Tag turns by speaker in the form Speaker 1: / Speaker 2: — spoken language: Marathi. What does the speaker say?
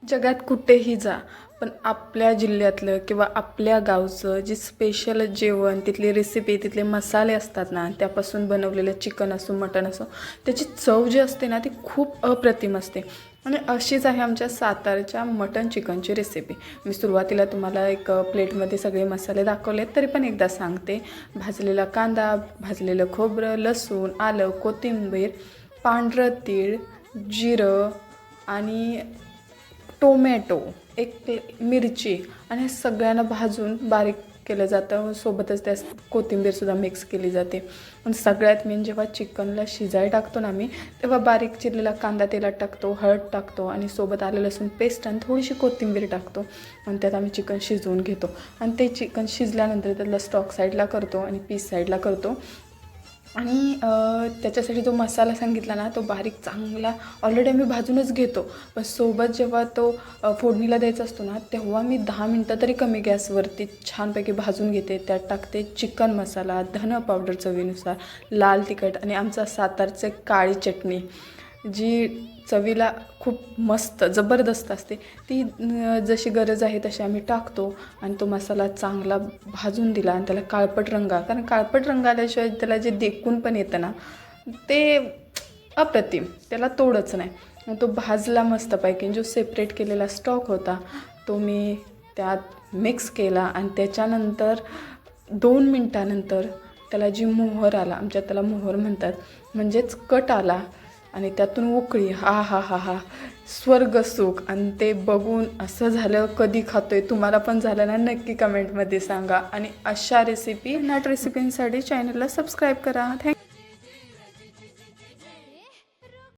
Speaker 1: जगात कुठेही जा, पण आपल्या जिल्ह्यातलं किंवा आपल्या गावचं जे स्पेशल जेवण, तिथली रेसिपी, तिथले मसाले असतात ना, त्यापासून बनवलेलं चिकन असो, मटण असो, त्याची चव जी असते ना, ती खूप अप्रतिम असते. आणि अशीच आहे आमच्या सातारच्या मटण चिकनची रेसिपी. मी सुरुवातीला तुम्हाला एक प्लेटमध्ये सगळे मसाले दाखवले, तरी पण एकदा सांगते. भाजलेला कांदा, भाजलेलं खोबरं, लसूण, आलं, कोथिंबीर, पांढरं तीळ, जिरं आणि टोमॅटो, एक मिरची आणि हे सगळ्यांना भाजून बारीक केलं जातं. सोबतच त्या कोथिंबीरसुद्धा मिक्स केली जाते. पण सगळ्यात मेन जेव्हा चिकनला शिजायला टाकतो ना मी, तेव्हा बारीक चिरलेला कांदा तेलात टाकतो, हळद टाकतो आणि सोबत आलं लसूण पेस्ट आणि थोडीशी कोथिंबीर टाकतो आणि त्यात आम्ही चिकन शिजवून घेतो. आणि ते चिकन शिजल्यानंतर त्यातला स्टॉक साईडला करतो आणि पीस साईडला करतो. आणि त्याच्यासाठी जो मसाला सांगितला ना, तो बारीक चांगला ऑलरेडी आम्ही भाजूनच घेतो. पण सोबत जेव्हा तो फोडणीला द्यायचा असतो ना, तेव्हा मी 10 मिनटं तरी कमी गॅसवरती छानपैकी भाजून घेते. त्यात टाकते चिकन मसाला, धन पावडर चवीनुसार, लाल तिखट आणि आमचा सातारचे काळी चटणी, जी चवीला खूप मस्त जबरदस्त असते. ती जशी गरज आहे तशी आम्ही टाकतो आणि तो मसाला चांगला भाजून दिला आणि त्याला काळपट रंग, कारण काळपट रंग आल्याशिवाय त्याला जे देखून पण येतं ना, ते अप्रतिम, त्याला तोडच नाही. मग तो भाजला मस्तपैकी. जो सेपरेट केलेला स्टॉक होता तो मी त्यात मिक्स केला आणि त्याच्यानंतर 2 मिनटानंतर त्याला जी मोहर आला, आमच्यात त्याला मोहर म्हणतात, म्हणजेच कट आला आणि त्यातून उकळी, हा हा हा हा स्वर्गसुख. आणि ते बघून असं झालं, कधी खातोय, तुम्हाला पण झालं ना, नक्की कमेंटमध्ये सांगा. आणि अशा रेसिपी, नाट रेसिपींसाठी चॅनलला सबस्क्राईब करा. थँक्यू.